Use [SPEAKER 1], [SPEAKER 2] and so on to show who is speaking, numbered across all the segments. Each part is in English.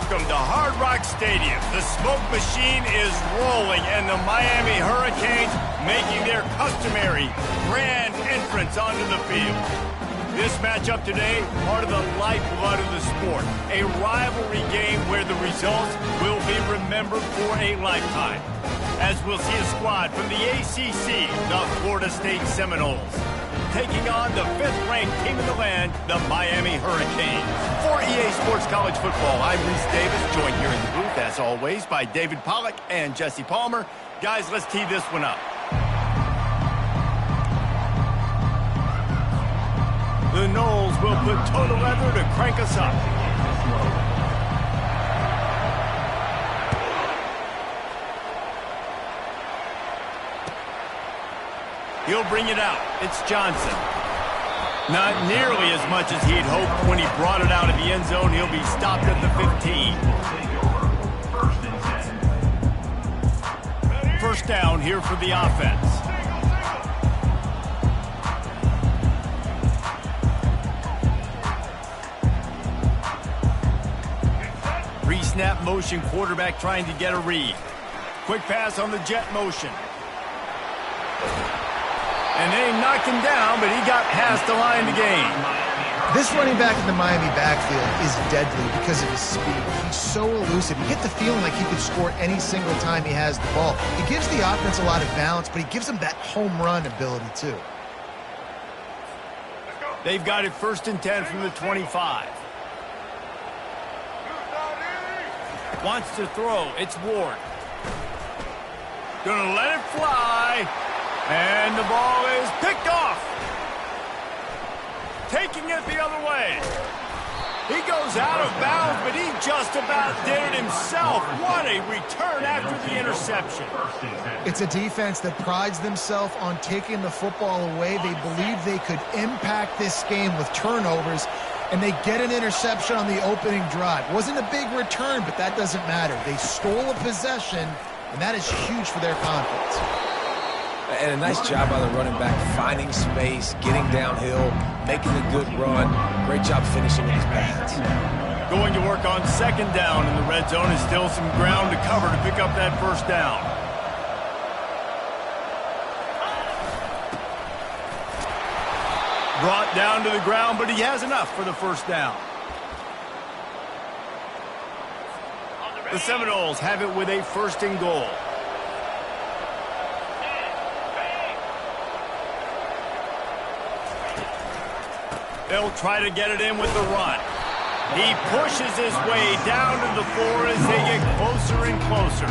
[SPEAKER 1] Welcome to Hard Rock Stadium. The smoke machine is rolling, and the Miami Hurricanes making their customary grand entrance onto the field. This matchup today, part of the lifeblood of the sport. A rivalry game where the results will be remembered for a lifetime. As we'll see a squad from the ACC, the Florida State Seminoles, taking on the 5th-ranked team in the land, the Miami Hurricanes. For EA Sports College Football, I'm Reese Davis, joined here in the booth, as always, by David Pollack and Jesse Palmer. Guys, let's tee this one up. The Noles will put total leather to crank us up. He'll bring it out. It's Johnson. Not nearly as much as he'd hoped when he brought it out of the end zone. He'll be stopped at the 15. First down here for the offense. Pre-snap motion, quarterback trying to get a read. Quick pass on the jet motion. And they knocked him down, but he got past the line to gain.
[SPEAKER 2] This running back in the Miami backfield is deadly because of his speed. He's so elusive. You get the feeling like he could score any single time he has the ball. He gives the offense a lot of balance, but he gives them that home run ability too.
[SPEAKER 1] They've got it 1st and 10 from the 25. Wants to throw. It's Ward. Gonna let it fly. And the ball is picked off. Taking it the other way. He goes out of bounds, but he just about did it himself. What a return after the interception.
[SPEAKER 2] It's a defense that prides themselves on taking the football away. They believe they could impact this game with turnovers, and they get an interception on the opening drive. Wasn't a big return, but that doesn't matter. They stole a possession, and that is huge for their confidence.
[SPEAKER 3] And a nice job by the running back, finding space, getting downhill, making a good run. Great job finishing with his pads.
[SPEAKER 1] Going to work on 2nd down in the red zone is still some ground to cover to pick up that 1st down. Brought down to the ground, but he has enough for the 1st down. The Seminoles have it with a 1st and goal. They'll try to get it in with the run. He pushes his way down to the floor as they get closer and closer.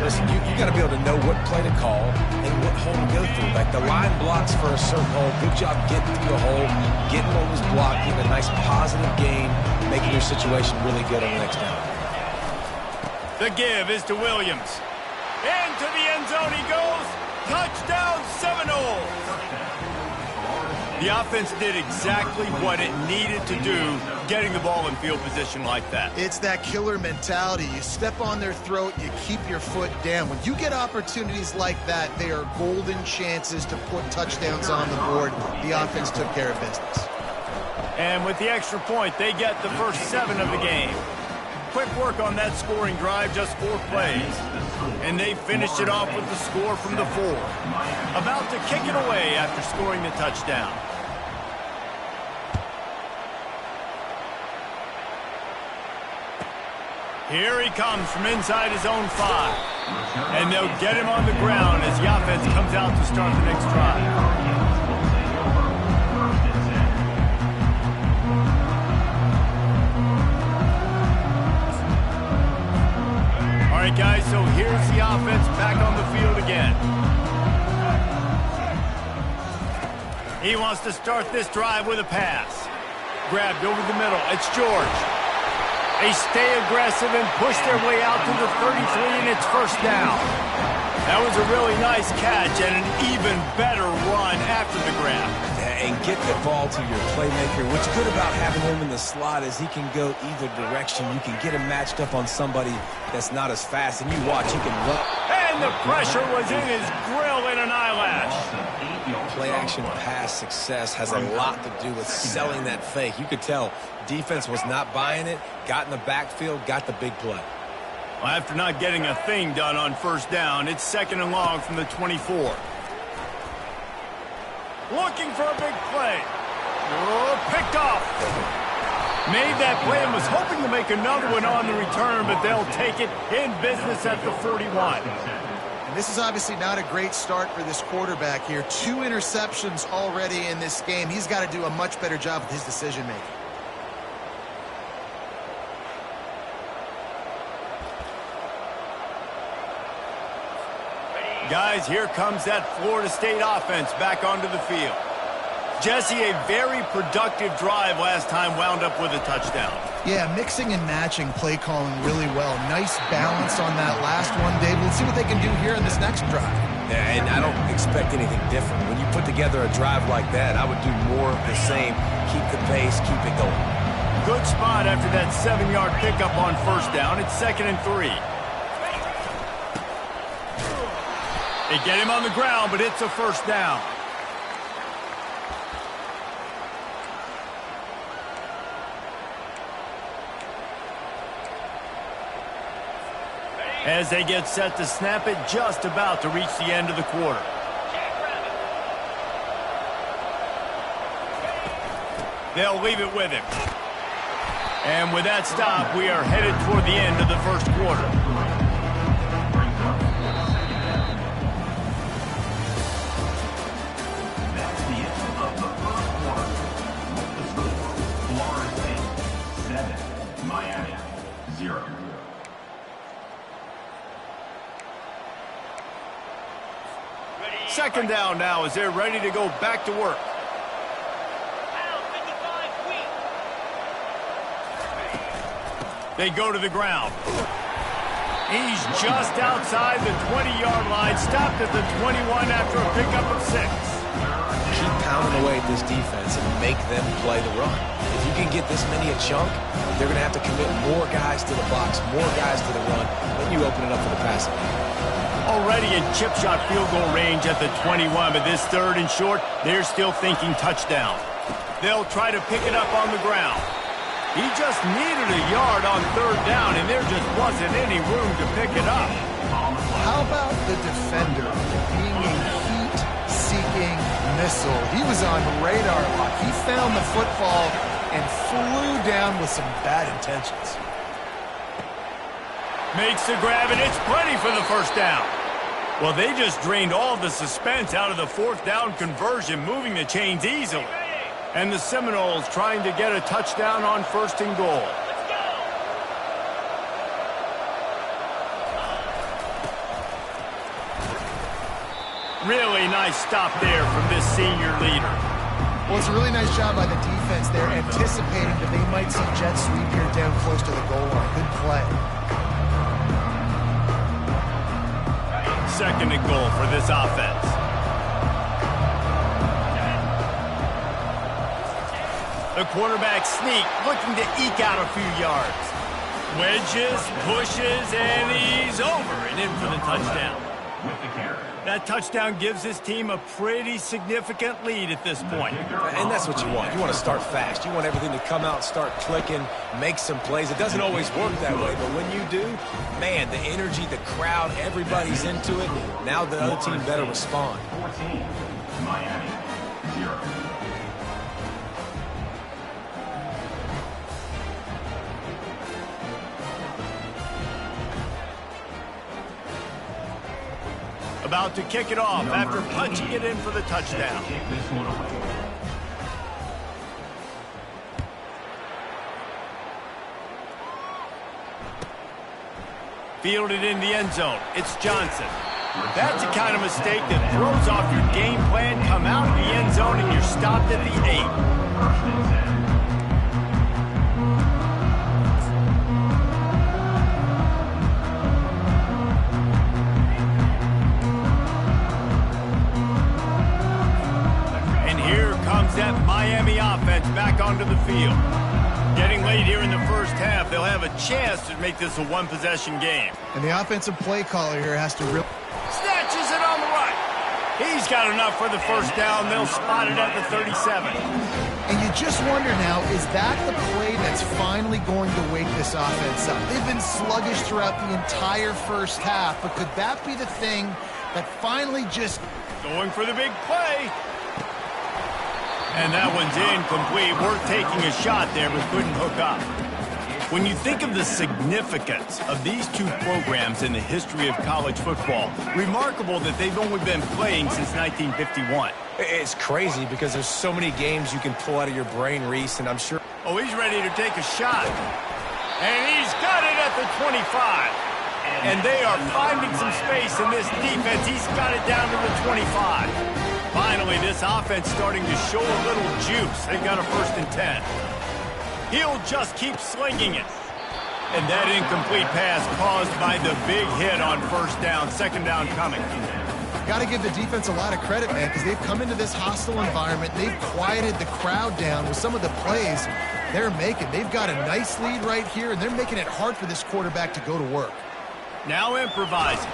[SPEAKER 3] Listen, you got to be able to know what play to call and what hole to go through. Like the line blocks for a certain hole. Good job getting through the hole, getting what was blocked, getting a nice positive gain, making your situation really good on the next down.
[SPEAKER 1] The give is to Williams. Into the end zone he goes. Touchdown Seminoles. The offense did exactly what it needed to do, getting the ball in field position like that.
[SPEAKER 2] It's that killer mentality. You step on their throat, you keep your foot down. When you get opportunities like that, they are golden chances to put touchdowns on the board. The offense took care of business.
[SPEAKER 1] And with the extra point, they get the first 7 of the game. Quick work on that scoring drive, just 4 plays. And they finished it off with the score from the 4. About to kick it away after scoring the touchdown. Here he comes from inside his own 5. And they'll get him on the ground as the offense comes out to start the next drive. All right, guys, so here's the offense back on the field again. He wants to start this drive with a pass. Grabbed over the middle. It's George. They stay aggressive and push their way out to the 33, and it's 1st down. That was a really nice catch and an even better run after the grab.
[SPEAKER 3] and get the ball to your playmaker. What's good about having him in the slot is he can go either direction. You can get him matched up on somebody that's not as fast, and you watch, he can run.
[SPEAKER 1] And the pressure was in his grill in an eyelash.
[SPEAKER 3] Play-action pass success has a lot to do with selling that fake. You could tell defense was not buying it, got in the backfield, got the big play.
[SPEAKER 1] Well, after not getting a thing done on first down, it's 2nd and long from the 24. Looking for a big play. Oh, picked off. Made that play and was hoping to make another one on the return, but they'll take it in business at the 41.
[SPEAKER 2] And this is obviously not a great start for this quarterback here. 2 interceptions already in this game. He's got to do a much better job with his decision-making.
[SPEAKER 1] Guys, here comes that Florida State offense back onto the field. Jesse, a very productive drive last time, wound up with a touchdown.
[SPEAKER 2] Yeah, mixing and matching play calling really well. Nice balance on that last one, Dave. Let's see what they can do here in this next drive.
[SPEAKER 3] Yeah, and I don't expect anything different. When you put together a drive like that, I would do more of the same. Keep the pace, keep it going.
[SPEAKER 1] Good spot after that 7-yard pickup on first down. It's 2nd and 3. They get him on the ground, but it's a first down. As they get set to snap it, just about to reach the end of the quarter. They'll leave it with him. And with that stop, we are headed toward the end of the first quarter. Second down now as they're ready to go back to work. They go to the ground. He's just outside the 20-yard line, stopped at the 21 after a pickup of 6.
[SPEAKER 3] Keep pounding away at this defense and make them play the run. If you can get this many a chunk, they're going to have to commit more guys to the box, more guys to the run, then you open it up for the passing game.
[SPEAKER 1] Already in chip shot field goal range at the 21, but this 3rd and short, they're still thinking touchdown. They'll try to pick it up on the ground. He just needed a yard on 3rd down, and there just wasn't any room to pick it up.
[SPEAKER 2] How about the defender being a heat-seeking missile? He was on radar lock. He found the football and flew down with some bad intentions.
[SPEAKER 1] Makes the grab, and it's plenty for the first down. Well, they just drained all the suspense out of the 4th down conversion, moving the chains easily. And the Seminoles trying to get a touchdown on 1st and goal. Really nice stop there from this senior leader.
[SPEAKER 2] Well, it's a really nice job by the defense there, anticipating that they might see jet sweep here down close to the goal line. Good play.
[SPEAKER 1] 2nd and goal for this offense. The quarterback sneak, looking to eke out a few yards. Wedges, pushes, and he's over and in for the touchdown. That touchdown gives his team a pretty significant lead at this point.
[SPEAKER 3] And that's what you want. You want to start fast. You want everything to come out, start clicking, make some plays. It doesn't always work that way, but when you do, man, the energy, the crowd, everybody's into it. Now the other team better respond.
[SPEAKER 4] 14, Miami, 0.
[SPEAKER 1] About to kick it off after punching it in for the touchdown. Fielded in the end zone. It's Johnson. That's the kind of mistake that throws off your game plan. Come out of the end zone and you're stopped at the 8. offense back onto the field. Getting late here in the first half, they'll have a chance to make this a one-possession game.
[SPEAKER 2] And the offensive play caller here has to really...
[SPEAKER 1] Snatches it on the right. He's got enough for the first down. They'll spot it at the 37.
[SPEAKER 2] And you just wonder now, is that the play that's finally going to wake this offense up? They've been sluggish throughout the entire first half, but could that be the thing that finally just...
[SPEAKER 1] Going for the big play. And that one's incomplete. Worth taking a shot there, but couldn't hook up. When you think of the significance of these two programs in the history of college football, remarkable that they've only been playing since 1951.
[SPEAKER 3] It's crazy because there's so many games you can pull out of your brain, Reese, and I'm sure...
[SPEAKER 1] Oh, he's ready to take a shot. And he's got it at the 25. And they are finding some space in this defense. He's got it down to the 25. Finally, this offense starting to show a little juice. They've got a 1st and 10. He'll just keep slinging it. And that incomplete pass caused by the big hit on 1st down. 2nd down coming.
[SPEAKER 2] Got to give the defense a lot of credit, man, because they've come into this hostile environment. They've quieted the crowd down with some of the plays they're making. They've got a nice lead right here, and they're making it hard for this quarterback to go to work.
[SPEAKER 1] Now improvising.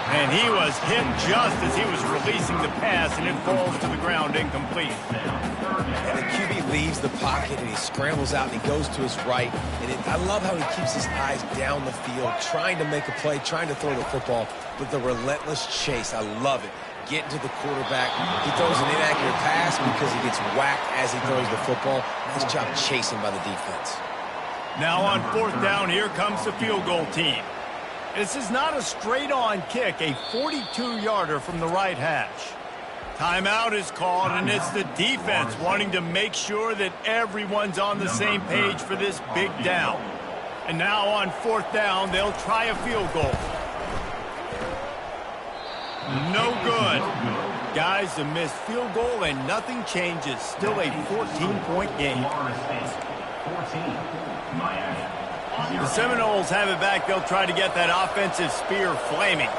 [SPEAKER 1] And he was hit just as he was releasing the pass, and it falls to the ground incomplete.
[SPEAKER 3] And the QB leaves the pocket, and he scrambles out, and he goes to his right. And I love how he keeps his eyes down the field, trying to make a play, trying to throw the football, but the relentless chase, I love it. Getting to the quarterback. He throws an inaccurate pass because he gets whacked as he throws the football. Nice job chasing by the defense.
[SPEAKER 1] Now on 4th down, here comes the field goal team. This is not a straight-on kick, a 42-yarder from the right hash. Timeout is called, and it's the defense wanting to make sure that everyone's on the same page for this big down. And now on 4th down, they'll try a field goal. No good. Guys, a missed field goal, and nothing changes. Still a 14-point game.
[SPEAKER 4] 14, Miami.
[SPEAKER 1] The Seminoles have it back. They'll try to get that offensive spear flaming.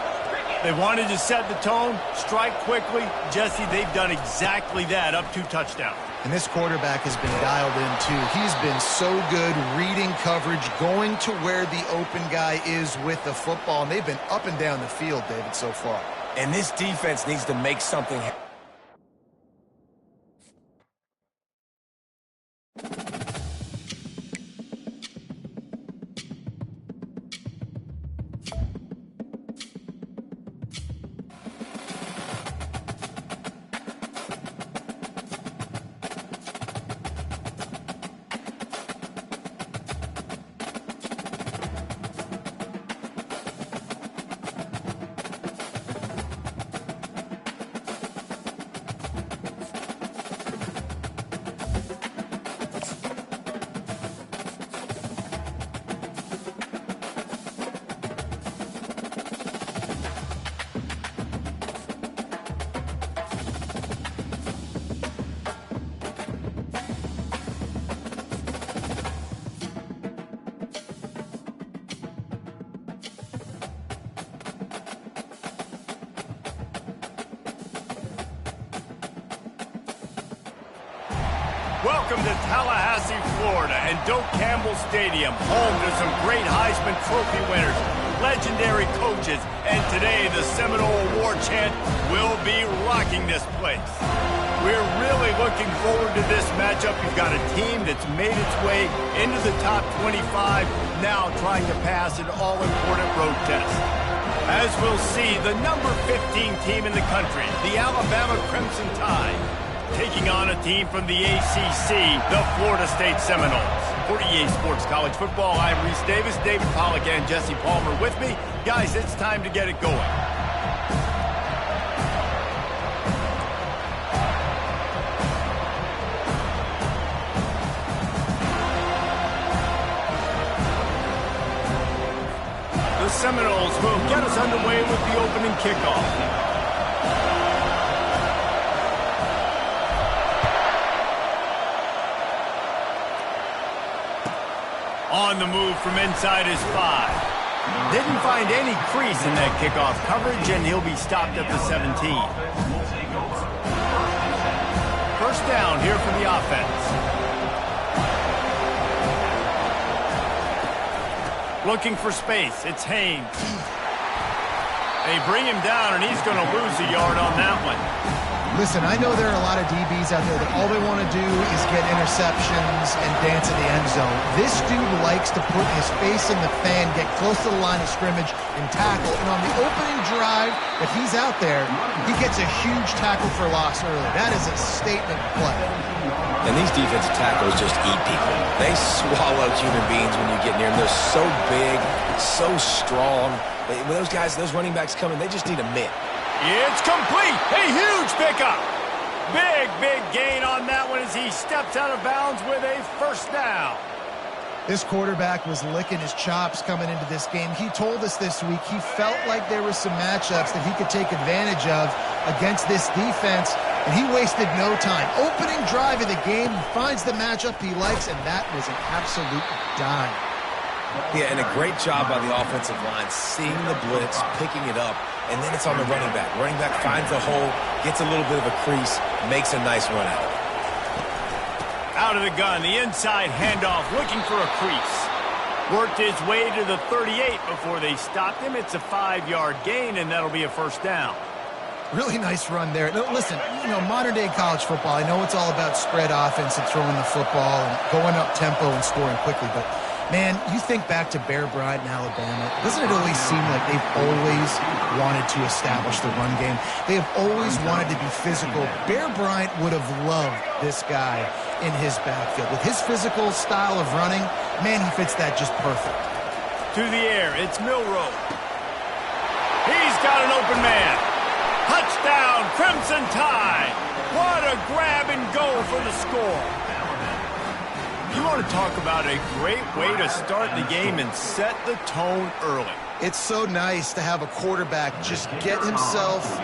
[SPEAKER 1] They wanted to set the tone, strike quickly. Jesse, they've done exactly that, up 2 touchdowns.
[SPEAKER 2] And this quarterback has been dialed in, too. He's been so good reading coverage, going to where the open guy is with the football. And they've been up and down the field, David, so far.
[SPEAKER 3] And this defense needs to make something happen.
[SPEAKER 1] Welcome to Tallahassee, Florida, and Doak Campbell Stadium, home to some great Heisman Trophy winners, legendary coaches, and today the Seminole Award chant will be rocking this place. We're really looking forward to this matchup. You've got a team that's made its way into the top 25, now trying to pass an all-important road test. As we'll see, the number 15 team in the country, the Alabama Crimson Tide, taking on a team from the ACC, the Florida State Seminoles. For EA Sports College Football, I'm Reese Davis, David Pollack, and Jesse Palmer with me. Guys, it's time to get it going. The Seminoles will get us underway with the opening kickoff. On the move from inside his 5. Didn't find any crease in that kickoff coverage, and he'll be stopped at the 17. 1st first down here for the offense. Looking for space. It's Haynes. They bring him down, and he's going to lose a yard on that one.
[SPEAKER 2] Listen, I know there are a lot of DBs out there that all they want to do is get interceptions and dance in the end zone. This dude likes to put his face in the fan, get close to the line of scrimmage, and tackle. And on the opening drive, if he's out there, he gets a huge tackle for loss early. That is a statement play.
[SPEAKER 3] And these defensive tackles just eat people. They swallow human beings when you get near them. They're so big, so strong. When those guys, those running backs come in, they just need a mitt.
[SPEAKER 1] It's complete. A huge pickup. Big gain on that one as he steps out of bounds with a first down.
[SPEAKER 2] This quarterback was licking his chops coming into this game. He told us this week he felt like there were some matchups that he could take advantage of against this defense, and he wasted no time. Opening drive of the game, he finds the matchup he likes, and that was an absolute dime.
[SPEAKER 3] Yeah, and a great job by the offensive line, seeing the blitz, picking it up, and then it's on the running back. Running back finds a hole, gets a little bit of a crease, makes a nice run out of it.
[SPEAKER 1] Out of the gun, the inside handoff, looking for a crease. Worked his way to the 38 before they stopped him. It's a 5-yard gain, and that'll be a first down.
[SPEAKER 2] Really nice run there. No, listen, modern-day college football, I know it's all about spread offense and throwing the football and going up tempo and scoring quickly, but man, you think back to Bear Bryant in Alabama, doesn't it always seem like they've always wanted to establish the run game? They have always wanted to be physical. Bear Bryant would have loved this guy in his backfield. With his physical style of running, man, he fits that just perfect.
[SPEAKER 1] To the air, it's Milroe. He's got an open man. Touchdown, Crimson Tide. What a grab and go for the score. You want to talk about a great way to start the game and set the tone early.
[SPEAKER 2] It's so nice to have a quarterback just get himself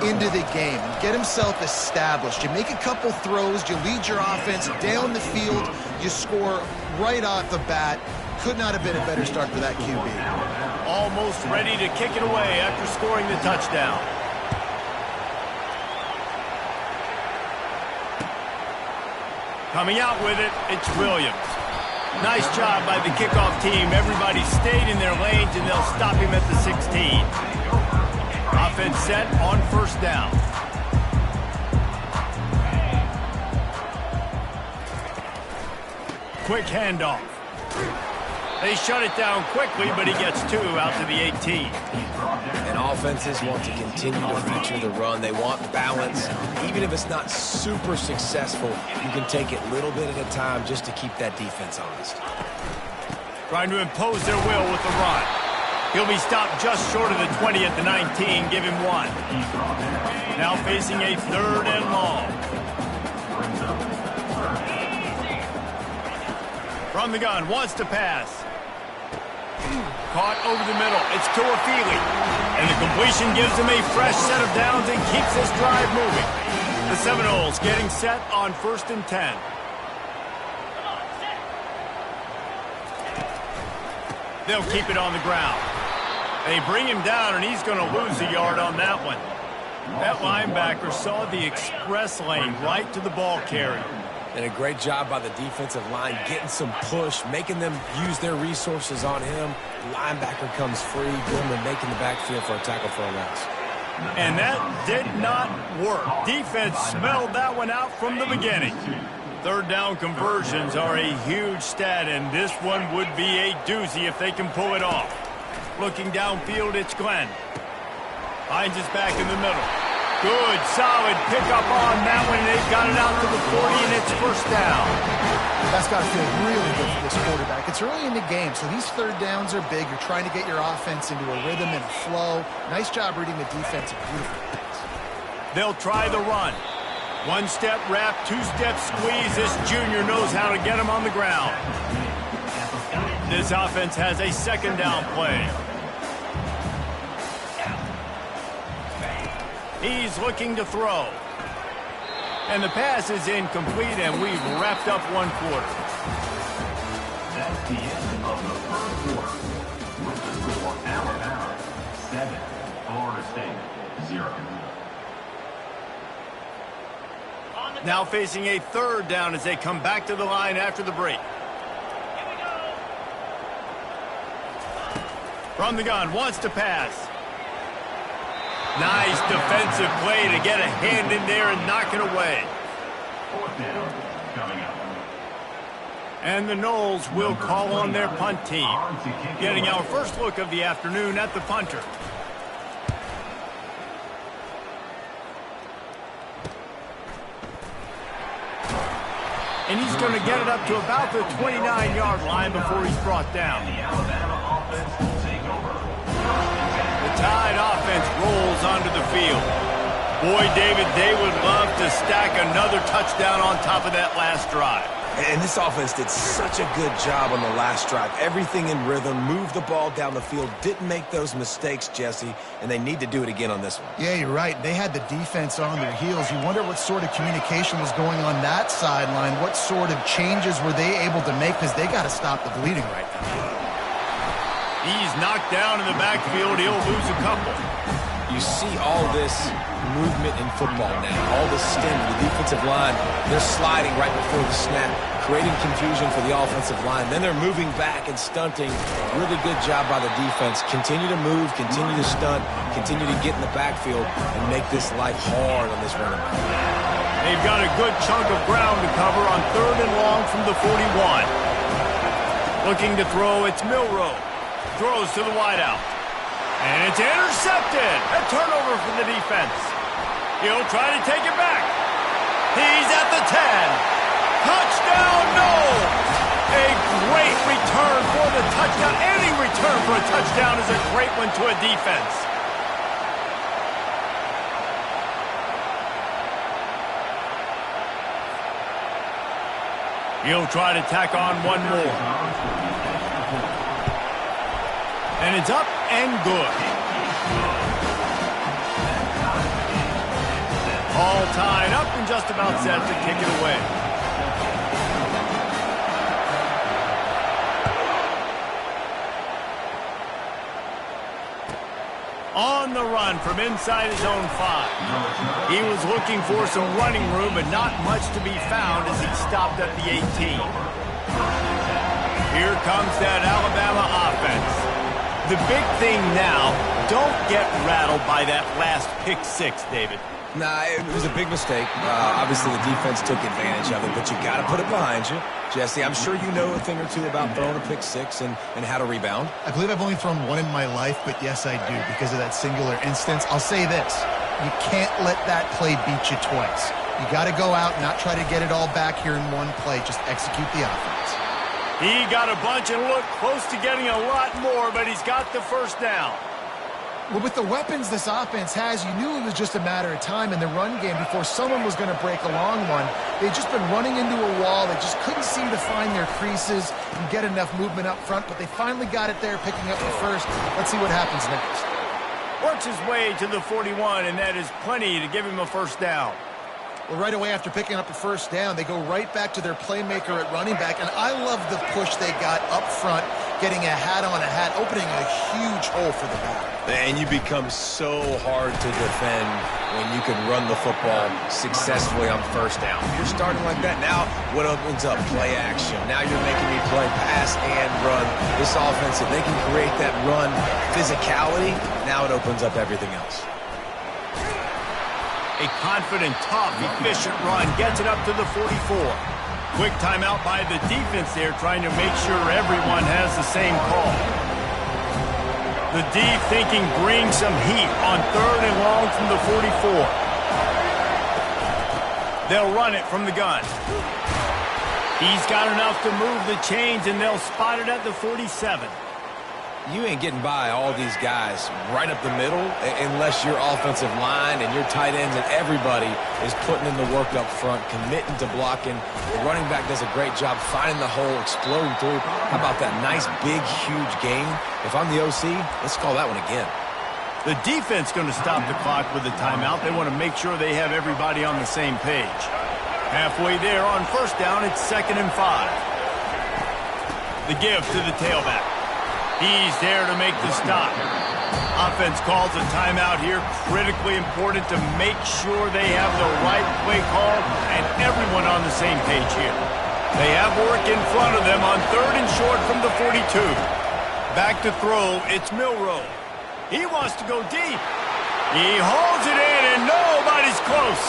[SPEAKER 2] into the game, get himself established. You make a couple throws, you lead your offense down the field, you score right off the bat. Could not have been a better start for that QB.
[SPEAKER 1] Almost ready to kick it away after scoring the touchdown. Coming out with it, it's Williams. Nice job by the kickoff team. Everybody stayed in their lanes, and they'll stop him at the 16. Offense set on first down. Quick handoff. They shut it down quickly, but he gets 2 out to the 18.
[SPEAKER 3] And offenses want to continue to feature the run. They want balance. Even if it's not super successful, you can take it little bit at a time just to keep that defense honest.
[SPEAKER 1] Trying to impose their will with the run. He'll be stopped just short of the 20 at the 19. Give him 1. Now facing a 3rd and long. From the gun, wants to pass. Caught over the middle. It's Tuafili. And the completion gives him a fresh set of downs and keeps this drive moving. The Seminoles getting set on 1st and 10. They'll keep it on the ground. They bring him down, and he's going to lose a yard on that one. That linebacker saw the express lane right to the ball carrier.
[SPEAKER 3] And a great job by the defensive line, getting some push, making them use their resources on him. The linebacker comes free, boom, and making the backfield for a tackle for a loss.
[SPEAKER 1] And that did not work. Defense smelled that one out from the beginning. 3rd down conversions are a huge stat, and this one would be a doozy if they can pull it off. Looking downfield, it's Glenn. Finds his back in the middle. Good, solid pickup on that one. They've got it out to the 40, and it's first down.
[SPEAKER 2] That's got to feel really good for this quarterback. It's early in the game, so these 3rd downs are big. You're trying to get your offense into a rhythm and a flow. Nice job reading the defense. Beautiful pass.
[SPEAKER 1] They'll try the run. 1-step wrap, 2-step squeeze. This junior knows how to get him on the ground. This offense has a 2nd down play. He's looking to throw. And the pass is incomplete, and we've wrapped up 1 quarter.
[SPEAKER 4] That's the end of the 1st quarter. With the score, Alabama 7, Florida State 0.
[SPEAKER 5] On the
[SPEAKER 1] Now facing a third down as they come back to the line after the break. From the gun, wants to pass. Nice defensive play to get a hand in there and knock it away.
[SPEAKER 4] Fourth down coming up.
[SPEAKER 1] And the Noles will call on their punt team. Getting our first look of the afternoon at the punter. And he's going to get it up to about the 29-yard line before he's brought down.
[SPEAKER 4] The Alabama offense will take over.
[SPEAKER 1] The Tide offense rolls onto the field. Boy, David, they would love to stack another touchdown on top of that last drive.
[SPEAKER 3] And this offense did such a good job on the last drive. Everything in rhythm, moved the ball down the field, didn't make those mistakes, Jesse, and they need to do it again on this one.
[SPEAKER 2] Yeah, you're right. They had the defense on their heels. You wonder what sort of communication was going on that sideline. What sort of changes were they able to make, because they got to stop the bleeding right now.
[SPEAKER 1] He's knocked down in the backfield. He'll lose a couple.
[SPEAKER 3] You see all this movement in football now. All the stem, the defensive line, they're sliding right before the snap, creating confusion for the offensive line. Then they're moving back and stunting. Really good job by the defense. Continue to move, continue to stunt, continue to get in the backfield and make this life hard on this running back.
[SPEAKER 1] They've got a good chunk of ground to cover on 3rd and long from the 41. Looking to throw, it's Milroe. Throws to the wideout. And it's intercepted. A turnover for the defense. He'll try to take it back. He's at the 10. Touchdown, Noles! A great return for the touchdown. Any return for a touchdown is a great one to a defense. He'll try to tack on one more. And it's up and good. All tied up and just about set to kick it away. On the run from inside his own 5. He was looking for some running room, but not much to be found as he stopped at the 18. Here comes that Alabama offense. The big thing now, don't get rattled by that last pick 6, David.
[SPEAKER 3] Nah, it was a big mistake. Obviously, the defense took advantage of it, but you got to put it behind you. Jesse, I'm sure you know a thing or two about throwing a pick 6 and how to rebound.
[SPEAKER 2] I believe I've only thrown one in my life, but yes, I do, because of that singular instance. I'll say this. You can't let that play beat you twice. You got to go out and not try to get it all back here in one play. Just execute the offense.
[SPEAKER 1] He got a bunch and looked close to getting a lot more, but he's got the first down.
[SPEAKER 2] Well, with the weapons this offense has, you knew it was just a matter of time in the run game before someone was going to break a long one. They'd just been running into a wall. They just couldn't seem to find their creases and get enough movement up front, but they finally got it there, picking up the first. Let's see what happens next.
[SPEAKER 1] Works his way to the 41, and that is plenty to give him a first down.
[SPEAKER 2] Well, right away after picking up the first down, they go right back to their playmaker at running back, and I love the push they got up front, getting a hat on a hat, opening a huge hole for the back.
[SPEAKER 3] And you become so hard to defend when you can run the football successfully on first down. You're starting like that. Now, what opens up? Play action. Now you're making me play pass and run. This offense, if they can create that run physicality, now it opens up everything else.
[SPEAKER 1] A confident, tough, efficient run gets it up to the 44. Quick timeout by the defense there, trying to make sure everyone has the same call. The D thinking bring some heat on 3rd and long from the 44. They'll run it from the gun. He's got enough to move the chains, and they'll spot it at the 47.
[SPEAKER 3] You ain't getting by all these guys right up the middle unless your offensive line and your tight ends and everybody is putting in the work up front, committing to blocking. The running back does a great job finding the hole, exploding through. How about that nice, big, huge gain? If I'm the OC, let's call that one again.
[SPEAKER 1] The defense going to stop the clock with a timeout. They want to make sure they have everybody on the same page. Halfway there on first down, it's 2nd and 5. The give to the tailback. He's there to make the stop. Offense calls a timeout here. Critically important to make sure they have the right play call and everyone on the same page here. They have work in front of them on 3rd and short from the 42. Back to throw, it's Milroe. He wants to go deep. He holds it in and nobody's close.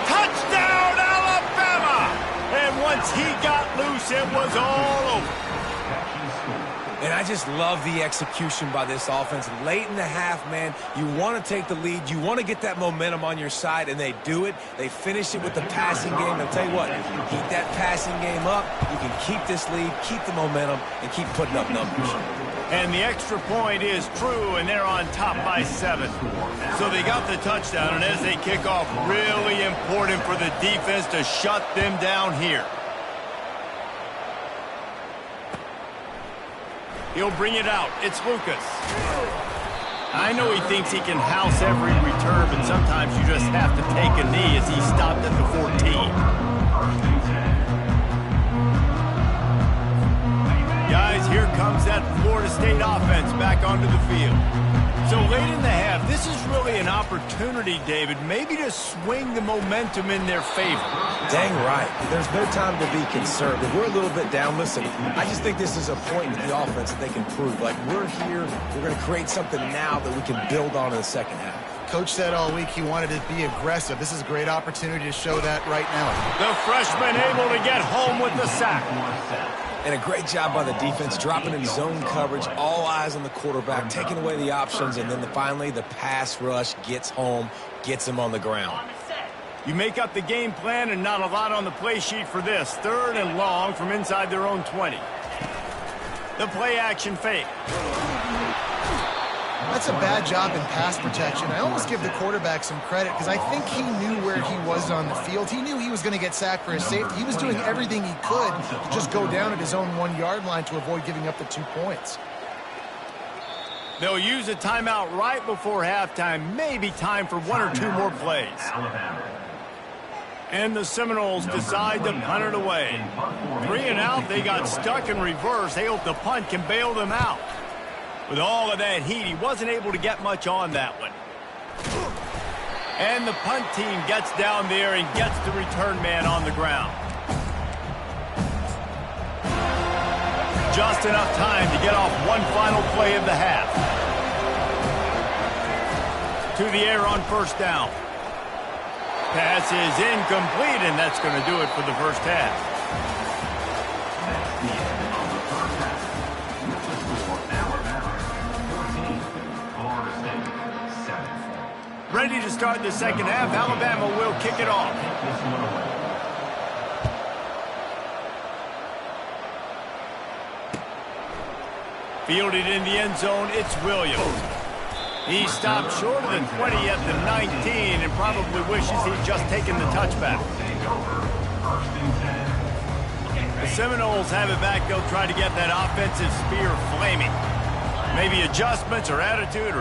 [SPEAKER 1] Touchdown, Alabama! And once he got loose, it was all over.
[SPEAKER 3] And I just love the execution by this offense. Late in the half, man, you want to take the lead. You want to get that momentum on your side, and they do it. They finish it with the passing game. I'll tell you what, keep that passing game up. You can keep this lead, keep the momentum, and keep putting up numbers.
[SPEAKER 1] And the extra point is true, and they're on top by 7. So they got the touchdown, and as they kick off, really important for the defense to shut them down here. He'll bring it out. It's Lucas. I know he thinks he can house every return, but sometimes you just have to take a knee as he stopped at the 14. Guys, here comes that Florida State offense back onto the field. So late in the half, this is really an opportunity, David, maybe to swing the momentum in their favor.
[SPEAKER 3] Dang right. There's no time to be concerned. If we're a little bit down, listen, I just think this is a point in the offense that they can prove. Like, we're here, we're going to create something now that we can build on in the second half.
[SPEAKER 2] Coach said all week he wanted to be aggressive. This is a great opportunity to show that right now.
[SPEAKER 1] The freshman able to get home with the sack.
[SPEAKER 3] And a great job by the defense, dropping in zone coverage, all eyes on the quarterback, taking away the options, and then finally the pass rush gets home, gets him on the ground.
[SPEAKER 1] You make up the game plan and not a lot on the play sheet for this. 3rd and long from inside their own 20. The play action fake.
[SPEAKER 2] That's a bad job in pass protection. I almost give the quarterback some credit because I think he knew where he was on the field. He knew he was going to get sacked for his safety. He was doing everything he could to just go down at his own 1-yard line to avoid giving up the 2 points.
[SPEAKER 1] They'll use a timeout right before halftime. Maybe time for 1 or 2 more plays. And the Seminoles decide to punt it away. 3 and out, they got stuck in reverse. They hope the punt can bail them out. With all of that heat, he wasn't able to get much on that one. And the punt team gets down there and gets the return man on the ground. Just enough time to get off one final play of the half. To the air on 1st down. Pass is incomplete, and that's going to do it for the first half. Ready to start the second half. Alabama will kick it off. Fielded in the end zone, it's Williams. He stopped short of the 20 at the 19 and probably wishes he'd just taken the touchback. The Seminoles have it back. They'll try to get that offensive spear flaming. Maybe adjustments or attitude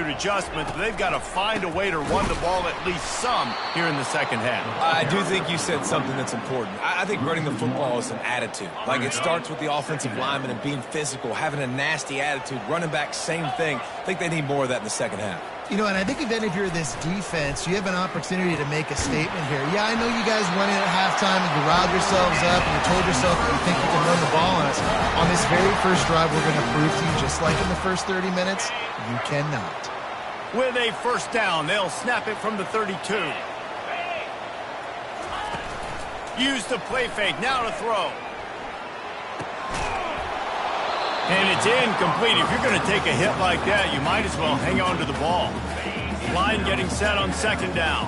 [SPEAKER 1] adjustments, but they've got to find a way to run the ball at least some here in the second half.
[SPEAKER 3] I do think you said something that's important. I think running the football is an attitude. Like, it starts with the offensive lineman and being physical, having a nasty attitude. Running back, same thing. I think they need more of that in the second half.
[SPEAKER 2] You know, and I think if you're this defense, you have an opportunity to make a statement here. Yeah, I know you guys went in at halftime and you riled yourselves up and you told yourself that you think you can run the ball on us. On this very first drive, we're going to prove to you, just like in the first 30 minutes, you cannot.
[SPEAKER 1] With a 1st down, they'll snap it from the 32. Use the play fake, now to throw. And it's incomplete. If you're going to take a hit like that, you might as well hang on to the ball. Line getting set on 2nd down.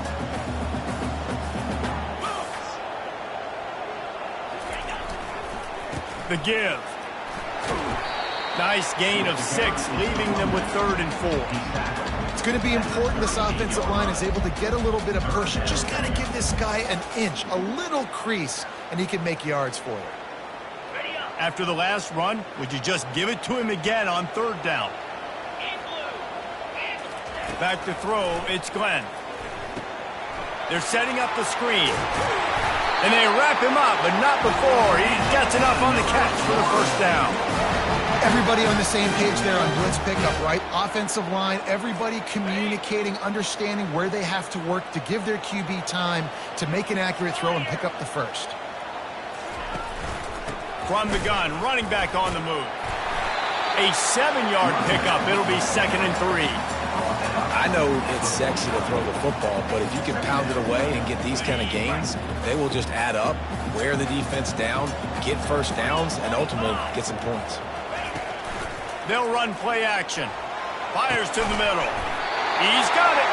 [SPEAKER 1] The give. Nice gain of 6, leaving them with 3rd and 4.
[SPEAKER 2] It's going to be important this offensive line is able to get a little bit of push. You just got to give this guy an inch, a little crease, and he can make yards for you.
[SPEAKER 1] After the last run, would you just give it to him again on 3rd down? Back to throw, it's Glenn. They're setting up the screen. And they wrap him up, but not before he gets enough on the catch for the 1st down.
[SPEAKER 2] Everybody on the same page there on blitz pickup, right? Offensive line, everybody communicating, understanding where they have to work to give their QB time to make an accurate throw and pick up the first.
[SPEAKER 1] From the gun, running back on the move. A 7-yard pickup. It'll be 2nd and 3.
[SPEAKER 3] I know it's sexy to throw the football, but if you can pound it away and get these kind of gains, they will just add up, wear the defense down, get first downs, and ultimately get some points.
[SPEAKER 1] They'll run play action. Fires to the middle. He's got it.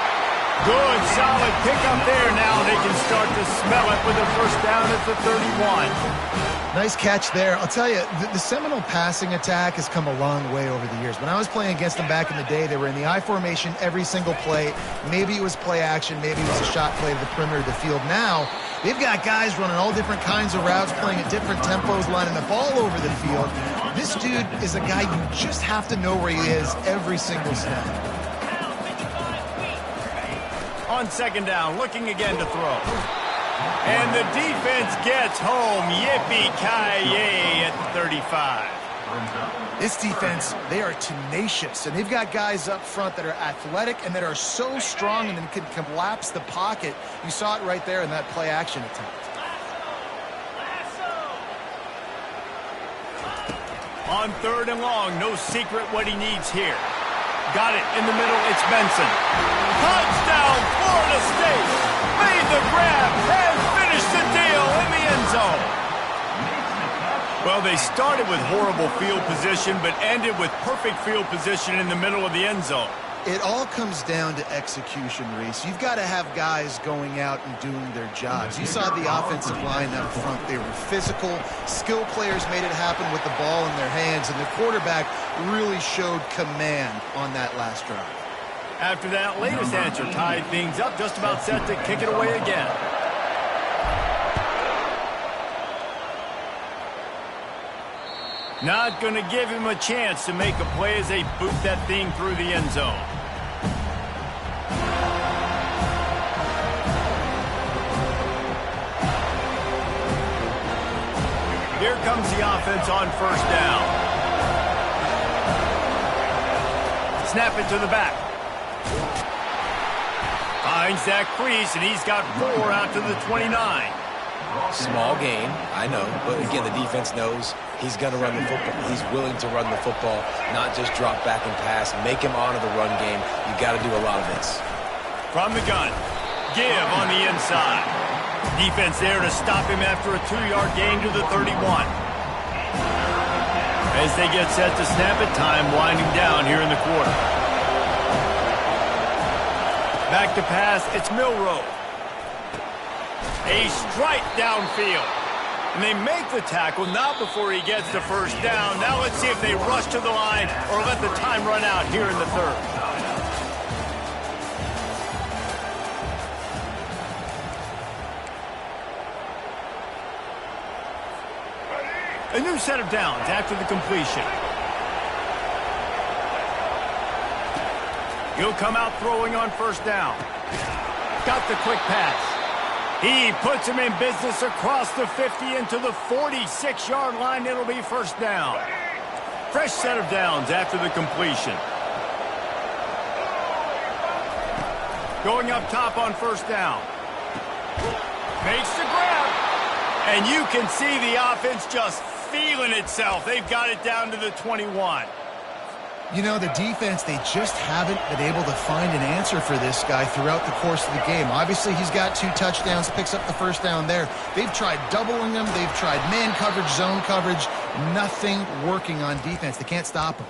[SPEAKER 1] Good, solid pickup there. Now they can start to smell it with a first down at the 31.
[SPEAKER 2] Nice catch there. I'll tell you, the Seminole passing attack has come a long way over the years. When I was playing against them back in the day, they were in the I formation every single play. Maybe it was play action. Maybe it was a shot play to the perimeter of the field. Now, they've got guys running all different kinds of routes, playing at different tempos, lining the ball over the field. This dude is a guy you just have to know where he is every single snap.
[SPEAKER 1] On 2nd down, looking again to throw. And the defense gets home. Yippee-ki-yay at the 35.
[SPEAKER 2] This defense, they are tenacious, and they've got guys up front that are athletic and that are so strong and can collapse the pocket. You saw it right there in that play-action attempt.
[SPEAKER 1] On 3rd and long, no secret what he needs here. Got it in the middle, it's Benson. Touchdown, Florida State! Made the grab and finished the deal in the end zone. Well, they started with horrible field position, but ended with perfect field position in the middle of the end zone.
[SPEAKER 2] It all comes down to execution, Reese. You've got to have guys going out and doing their jobs. You saw the offensive line up front. They were physical. Skill players made it happen with the ball in their hands, and the quarterback really showed command on that last drive.
[SPEAKER 1] After that latest answer tied things up, just about set to kick it away again. Not going to give him a chance to make a play as they boot that thing through the end zone. Here comes the offense on 1st down. Snap it to the back. Finds that crease, and he's got 4 out to the 29.
[SPEAKER 3] Small gain, I know, but again, the defense knows he's going to run the football. He's willing to run the football, not just drop back and pass, make him honor the run game. You got to do a lot of this.
[SPEAKER 1] From the gun, give on the inside. Defense there to stop him after a 2-yard gain to the 31. As they get set to snap it, time winding down here in the quarter. Back to pass, it's Milroe. A strike downfield. And they make the tackle, not before he gets the first down. Now let's see if they rush to the line or let the time run out here in the 3rd. A new set of downs after the completion. He'll come out throwing on 1st down. Got the quick pass. He puts him in business across the 50 into the 46-yard line. It'll be 1st down. Fresh set of downs after the completion. Going up top on 1st down. Makes the grab. And you can see the offense just feeling itself. They've got it down to the 21.
[SPEAKER 2] You know, the defense, they just haven't been able to find an answer for this guy throughout the course of the game. Obviously, he's got 2 touchdowns, picks up the 1st down there. They've tried doubling him. They've tried man coverage, zone coverage. Nothing working on defense. They can't stop him.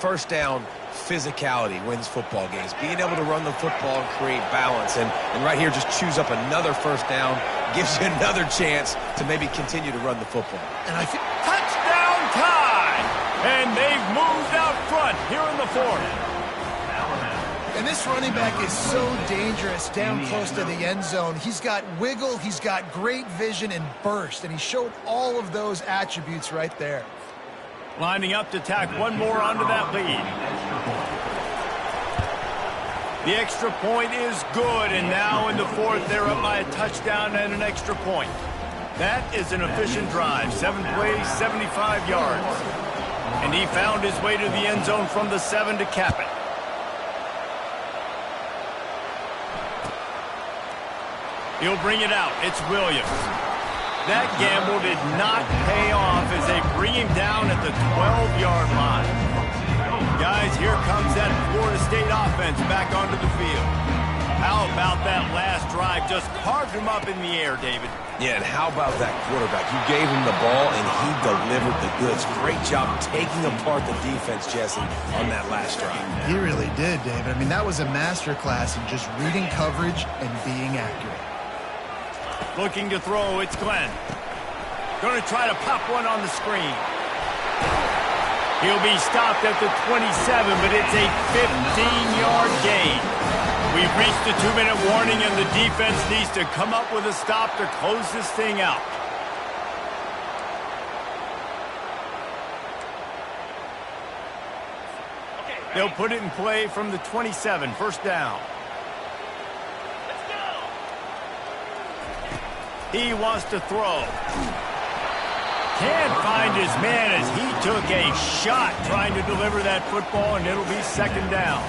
[SPEAKER 3] 1st down, physicality wins football games. Being able to run the football and create balance. And right here, just choose up another 1st down. Gives you another chance to maybe continue to run the football.
[SPEAKER 2] And I think
[SPEAKER 1] touchdown tie! And they've moved out front here in the 4th.
[SPEAKER 2] And this running back is so dangerous down close to the end zone. He's got wiggle, he's got great vision and burst, and he showed all of those attributes right there.
[SPEAKER 1] Lining up to tack one more onto that lead. The extra point is good, and now in the 4th, they're up by a touchdown and an extra point. That is an efficient drive. 7 plays, 75 yards. And he found his way to the end zone from the 7 to cap it. He'll bring it out. It's Williams. That gamble did not pay off as they bring him down at the 12-yard line. Guys, here comes that Florida State offense back onto the field. How about that last drive? Just carved him up in the air, David.
[SPEAKER 3] Yeah, and how about that quarterback? You gave him the ball, and he delivered the goods. Great job taking apart the defense, Jesse, on that last drive.
[SPEAKER 2] He really did, David. I mean, that was a masterclass in just reading coverage and being accurate.
[SPEAKER 1] Looking to throw, it's Glenn. Going to try to pop one on the screen. He'll be stopped at the 27, but it's a 15-yard gain. We've reached the 2-minute warning, and the defense needs to come up with a stop to close this thing out. They'll put it in play from the 27, first down. He wants to throw. Can't find his man as he took a shot trying to deliver that football, and it'll be second down.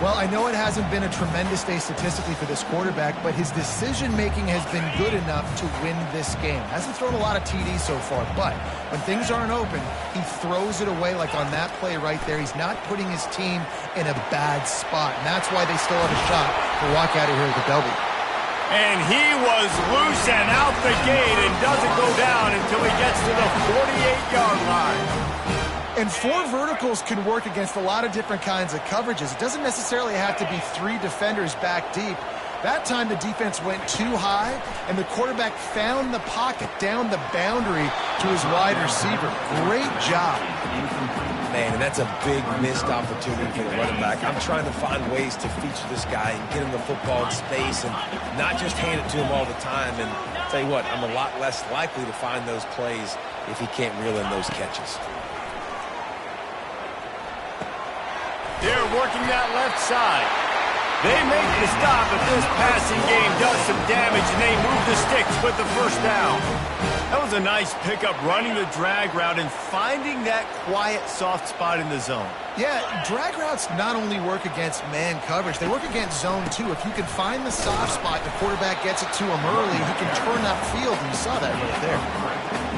[SPEAKER 2] Well, I know it hasn't been a tremendous day statistically for this quarterback, but his decision-making has been good enough to win this game. Hasn't thrown a lot of TDs so far, but when things aren't open, he throws it away like on that play right there. He's not putting his team in a bad spot, and that's why they still have a shot to walk out of here with a W.
[SPEAKER 1] And he was loose and out the gate and doesn't go down until he gets to the 48-yard line.
[SPEAKER 2] And 4 verticals can work against a lot of different kinds of coverages. It doesn't necessarily have to be 3 defenders back deep. That time the defense went too high, and the quarterback found the pocket down the boundary to his wide receiver. Great job.
[SPEAKER 3] Man, and that's a big missed opportunity for the running back. I'm trying to find ways to feature this guy and get him the football in space and not just hand it to him all the time. And I'll tell you what, I'm a lot less likely to find those plays if he can't reel in those catches.
[SPEAKER 1] They're working that left side. They make the stop, but this passing game does some damage, and they move the sticks with the first down. That was a nice pickup, running the drag route and finding that quiet, soft spot in the zone.
[SPEAKER 2] Yeah, drag routes not only work against man coverage, they work against zone too. If you can find the soft spot, the quarterback gets it to him early, he can turn upfield, and you saw that right there.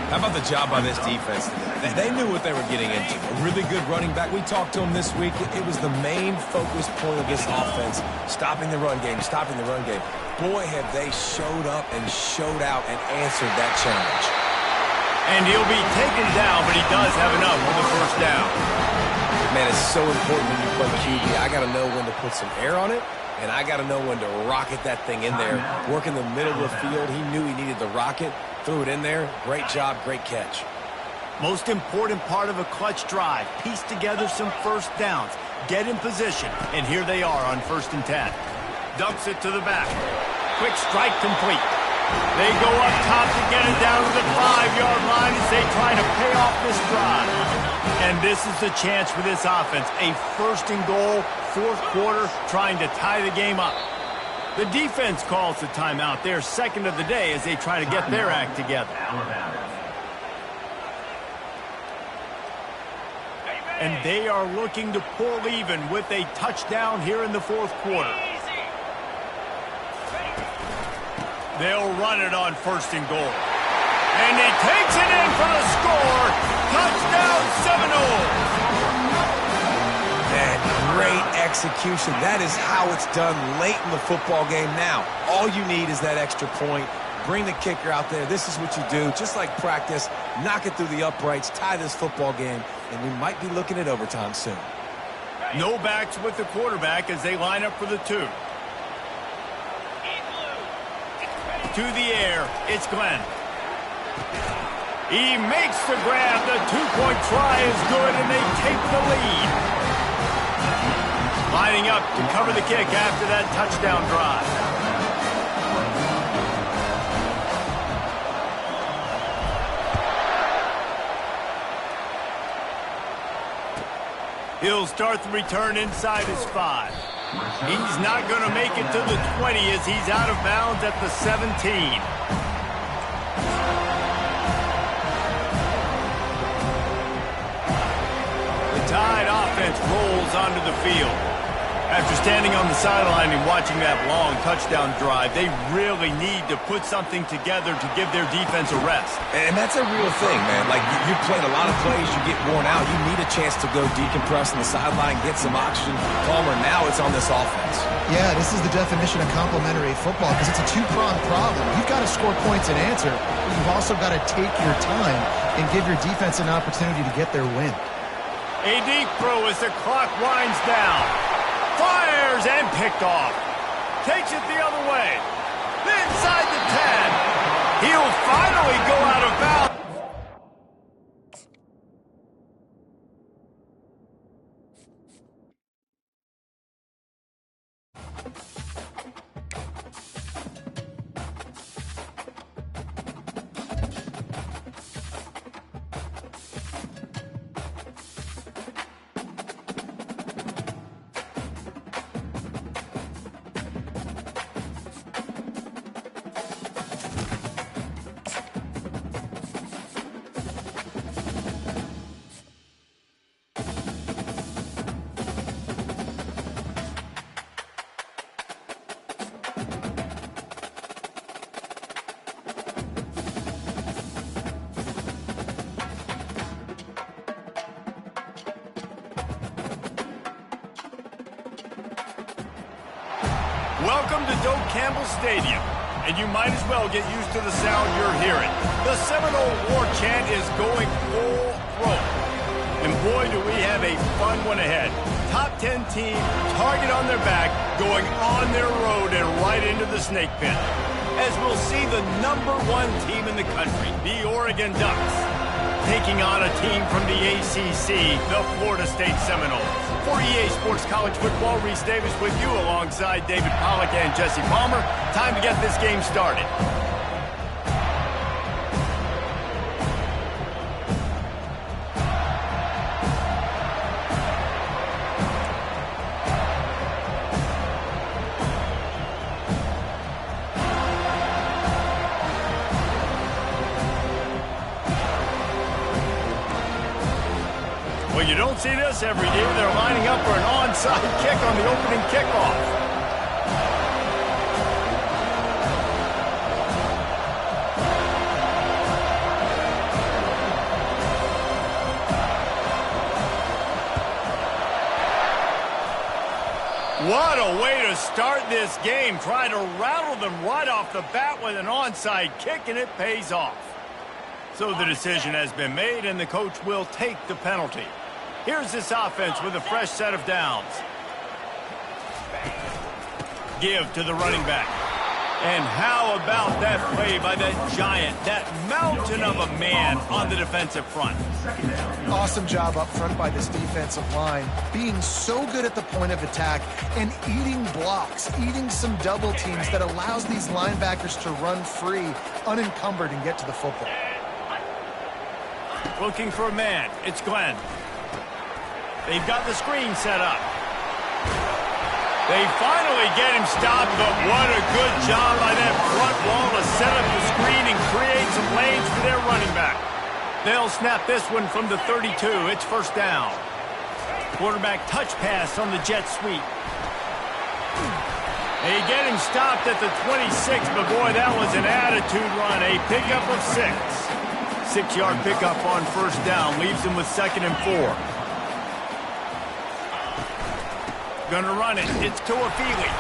[SPEAKER 3] How about the job by this defense today? They knew what they were getting into. A really good running back. We talked to him this week. It was the main focus point of this offense, stopping the run game, stopping the run game. Boy, have they showed up and showed out and answered that challenge.
[SPEAKER 1] And he'll be taken down, but he does have enough for the first down.
[SPEAKER 3] Man, it's so important when you play QB. I got to know when to put some air on it, and I got to know when to rocket that thing in there. Work in the middle of the field. He knew he needed the rocket. Threw it in there. Great job, great catch.
[SPEAKER 1] Most important part of a clutch drive. Piece together some first downs. Get in position. And here they are on 1st and 10. Dumps it to the back. Quick strike complete. They go up top to get it down to the 5-yard line as they try to pay off this drive. And this is the chance for this offense. A 1st and goal, 4th quarter, trying to tie the game up. The defense calls the timeout, their second of the day, as they try to get their act together. And they are looking to pull even with a touchdown here in the 4th quarter. They'll run it on 1st and goal. And he takes it in for the score. Touchdown Seminole.
[SPEAKER 3] Man, great execution. That is how it's done late in the football game now. All you need is that extra point. Bring the kicker out there. This is what you do. Just like practice, knock it through the uprights, tie this football game, and we might be looking at overtime soon.
[SPEAKER 1] No backs with the quarterback as they line up for the 2. To the air, it's Glenn. He makes the grab. The 2-point try is good, and they take the lead. Lining up to cover the kick after that touchdown drive. He'll start the return inside his 5. He's not going to make it to the 20 as he's out of bounds at the 17. offense rolls onto the field. After standing on the sideline and watching that long touchdown drive, they really need to put something together to give their defense a rest.
[SPEAKER 3] And that's a real thing, man. Like, you played a lot of plays, you get worn out. You need a chance to go decompress on the sideline, get some oxygen. Palmer, now it's on this offense.
[SPEAKER 2] Yeah, this is the definition of complementary football because it's a two-pronged problem. You've got to score points and answer, but you've also got to take your time and give your defense an opportunity to get their win.
[SPEAKER 1] A deep throw as the clock winds down. Fires and picked off. Takes it the other way. Inside the 10. He'll finally go out of bounds. Welcome to Doak Campbell Stadium, and you might as well get used to the sound you're hearing. The Seminole War Chant is going full throat. And boy, do we have a fun one ahead. Top 10 team, target on their back, going on their road and right into the snake pit. As we'll see the #1 team in the country, the Oregon Ducks, taking on a team from the ACC, the Florida State Seminoles. For EA Sports College Football, Reese Davis with you alongside David Pollack and Jesse Palmer. Time to get this game started. Well, you don't see this every day. They're lining up for an onside kick on the opening kickoff. What a way to start this game. Try to rattle them right off the bat with an onside kick, and it pays off. So the decision has been made, and the coach will take the penalty. Here's this offense with a fresh set of downs. Give to the running back. And how about that play by that giant, that mountain of a man on the defensive front?
[SPEAKER 2] Awesome job up front by this defensive line, being so good at the point of attack and eating blocks, eating some double teams that allows these linebackers to run free, unencumbered, and get to the football.
[SPEAKER 1] Looking for a man. It's Glenn. They've got the screen set up. They finally get him stopped, but what a good job by that front wall to set up the screen and create some lanes for their running back. They'll snap this one from the 32. It's first down. Quarterback touch pass on the jet sweep. They get him stopped at the 26, but boy, that was an attitude run. A pickup of 6. 6-yard pickup on first down. Leaves him with 2nd and 4. Gonna run it. It's Tuafili.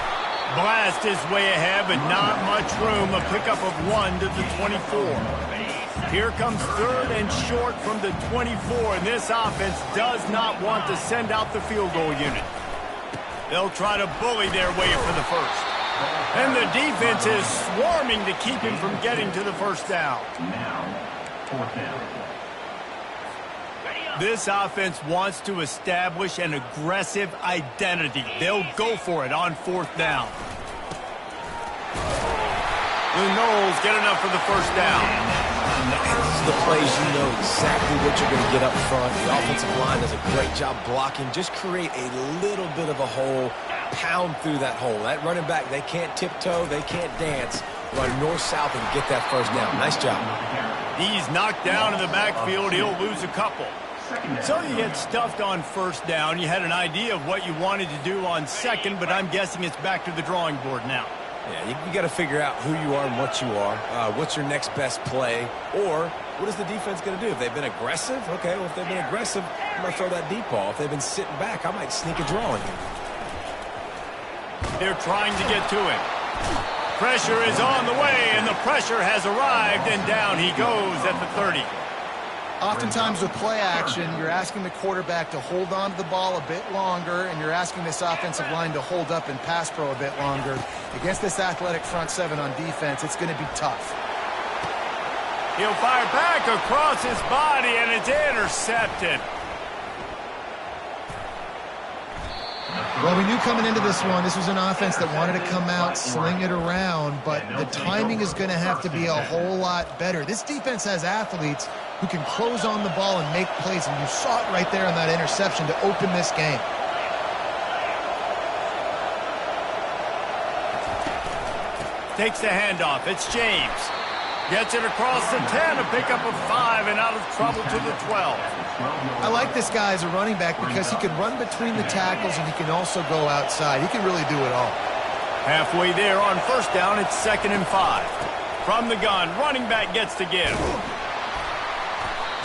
[SPEAKER 1] Blast his way ahead, but not much room. A pickup of 1 to the 24. Here comes 3rd and short from the 24, and this offense does not want to send out the field goal unit. They'll try to bully their way for the first. And the defense is swarming to keep him from getting to the first down.
[SPEAKER 4] Now, 4th down.
[SPEAKER 1] This offense wants to establish an aggressive identity. They'll go for it on 4th down. The Noles get enough for the first down.
[SPEAKER 3] This is the plays you know exactly what you're going to get up front. The offensive line does a great job blocking. Just create a little bit of a hole, pound through that hole. That running back, they can't tiptoe, they can't dance. Run north-south and get that first down. Nice job.
[SPEAKER 1] He's knocked down in the backfield. He'll lose a couple. So you get stuffed on first down. You had an idea of what you wanted to do on second, but I'm guessing it's back to the drawing board now.
[SPEAKER 3] Yeah, you got to figure out who you are and what you are. What's your next best play? Or what is the defense going to do? If they've been aggressive, okay, well, if they've been aggressive, I'm going to throw that deep ball. If they've been sitting back, I might sneak a draw in here.
[SPEAKER 1] They're trying to get to him. Pressure is on the way, and the pressure has arrived, and down he goes at the 30.
[SPEAKER 2] Oftentimes with play action, you're asking the quarterback to hold on to the ball a bit longer, and you're asking this offensive line to hold up in pass pro a bit longer. Against this athletic front seven on defense, it's going to be tough.
[SPEAKER 1] He'll fire back across his body, and it's intercepted.
[SPEAKER 2] Well, we knew coming into this one, this was an offense that wanted to come out, sling it around, but the timing is going to have to be a whole lot better. This defense has athletes who can close on the ball and make plays, and you saw it right there on that interception to open this game.
[SPEAKER 1] Takes the handoff. It's James. Gets it across the 10, a pickup of 5, and out of trouble to the 12.
[SPEAKER 2] I like this guy as a running back because he can run between the tackles and he can also go outside. He can really do it all.
[SPEAKER 1] Halfway there on first down, it's 2nd and 5. From the gun, running back gets to give.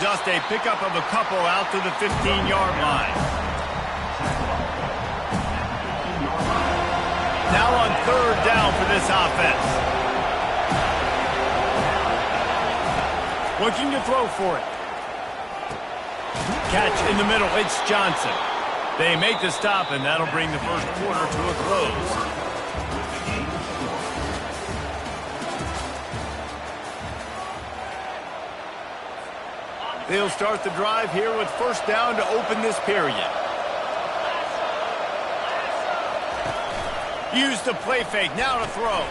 [SPEAKER 1] Just a pickup of a couple out to the 15-yard line. Now on 3rd down for this offense. Looking to throw for it. Catch in the middle. It's Johnson. They make the stop, and that'll bring the first quarter to a close. They'll start the drive here with first down to open this period. Use the play fake. Now to throw.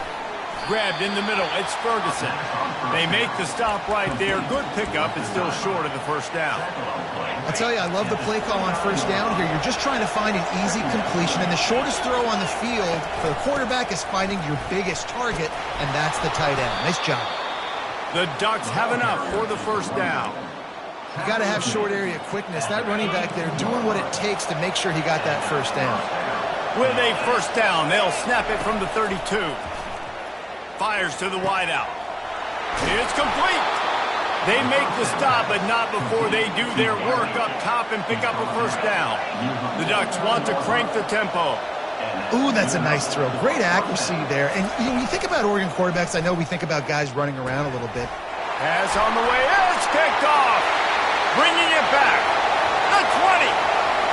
[SPEAKER 1] Grabbed in the middle. It's Ferguson. They make the stop right there. Good pickup. It's still short of the first down.
[SPEAKER 2] I tell you, I love the play call on first down here. You're just trying to find an easy completion, and the shortest throw on the field for the quarterback is finding your biggest target, and that's the tight end. Nice job.
[SPEAKER 1] The Ducks have enough for the first down.
[SPEAKER 2] You got to have short area quickness. That running back there doing what it takes to make sure he got that first down.
[SPEAKER 1] With a first down, they'll snap it from the 32. Fires to the wideout. It's complete. They make the stop, but not before they do their work up top and pick up a first down. The Ducks want to crank the tempo.
[SPEAKER 2] Ooh, that's a nice throw. Great accuracy there. And when you think about Oregon quarterbacks, I know we think about guys running around a little bit.
[SPEAKER 1] Pass on the way. It's picked off. Bringing it back. The 20.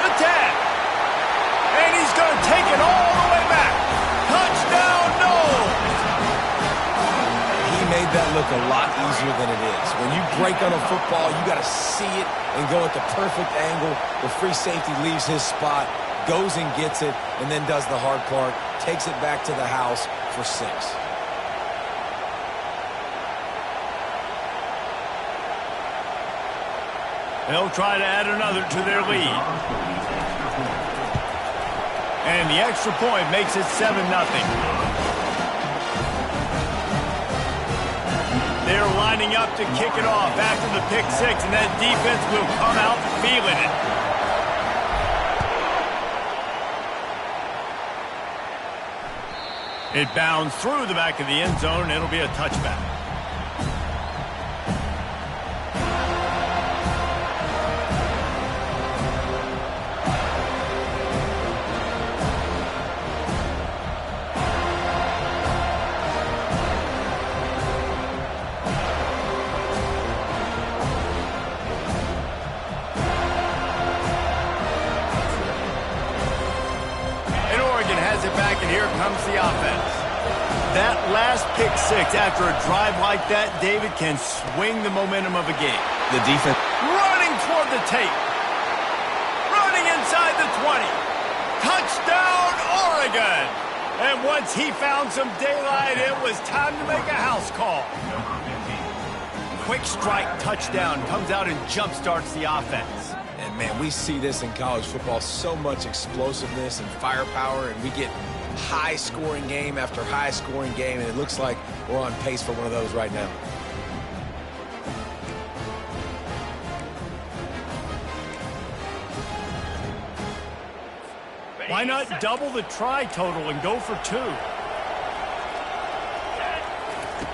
[SPEAKER 1] The 10. And he's going to take it all the way back. Touchdown, Noles.
[SPEAKER 3] He made that look a lot easier than it is. When you break on a football, you got to see it and go at the perfect angle. The free safety leaves his spot, goes and gets it, and then does the hard part, takes it back to the house for 6.
[SPEAKER 1] They'll try to add another to their lead. And the extra point makes it 7-0. They're lining up to kick it off after the pick 6, and that defense will come out feeling it. It bounds through the back of the end zone, and it'll be a touchback. Here comes the offense. That last pick 6 after a drive like that, David, can swing the momentum of a game.
[SPEAKER 3] The defense
[SPEAKER 1] running toward the tape. Running inside the 20. Touchdown, Oregon. And once he found some daylight, it was time to make a house call. Quick strike touchdown comes out and jump starts the offense.
[SPEAKER 3] And man, we see this in college football, so much explosiveness and firepower, and we get high-scoring game after high-scoring game, and it looks like we're on pace for one of those right now.
[SPEAKER 1] Why not double the try total and go for 2?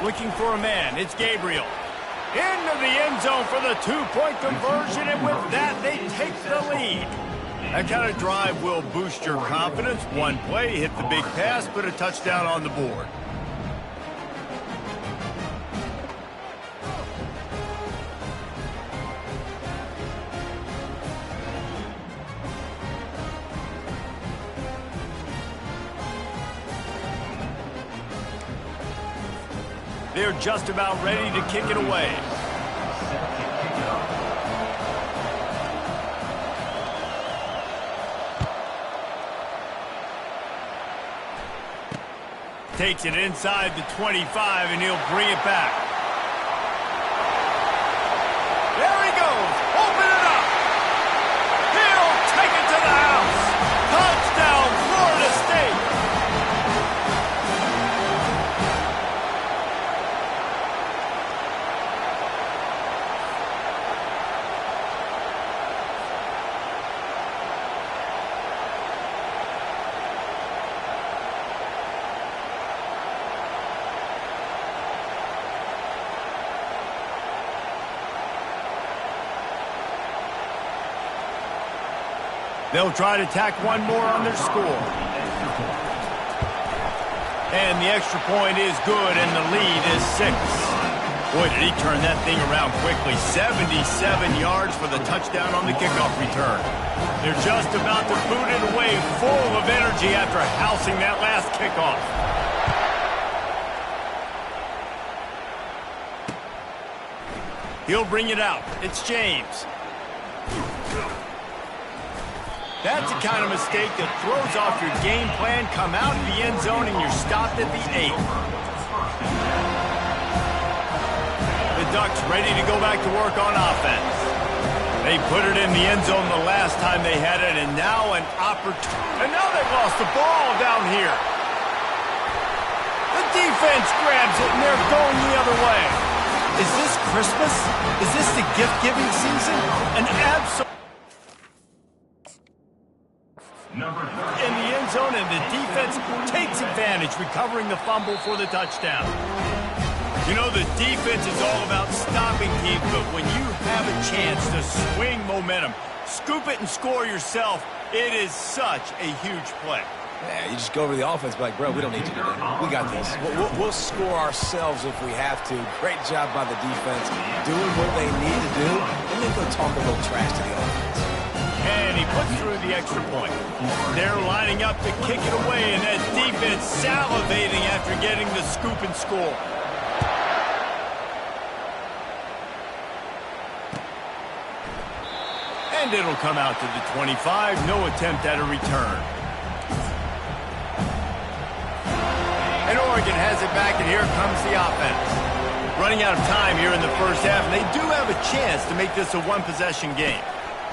[SPEAKER 1] Looking for a man. It's Gabriel. Into the end zone for the 2-point conversion, and with that, they take the lead. That kind of drive will boost your confidence. One play, hit the big pass, put a touchdown on the board. They're just about ready to kick it away. Takes it inside the 25, and he'll bring it back. There he goes. Open it up. He'll take it to the house. Touchdown, Florida State. They'll try to tack one more on their score. And the extra point is good, and the lead is 6. Boy, did he turn that thing around quickly. 77 yards for the touchdown on the kickoff return. They're just about to boot it away, full of energy after housing that last kickoff. He'll bring it out. It's James. That's the kind of mistake that throws off your game plan. Come out of the end zone and you're stopped at the 8. The Ducks ready to go back to work on offense. They put it in the end zone the last time they had it, and now an opportunity. And now they've lost the ball down here. The defense grabs it, and they're going the other way. Is this Christmas? Is this the gift-giving season? An absolute... in the end zone, and the defense takes advantage, recovering the fumble for the touchdown. You know, the defense is all about stopping teams, but when you have a chance to swing momentum, scoop it and score yourself, it is such a huge play.
[SPEAKER 3] Yeah, you just go over the offense, be like, bro, we don't need you today. We got this. We'll score ourselves if we have to. Great job by the defense, doing what they need to do, and then go talk a little trash to the offense.
[SPEAKER 1] And he puts through the extra point. They're lining up to kick it away, and that defense salivating after getting the scoop and score. And it'll come out to the 25. No attempt at a return. And Oregon has it back, and here comes the offense. Running out of time here in the first half, and they do have a chance to make this a one-possession game.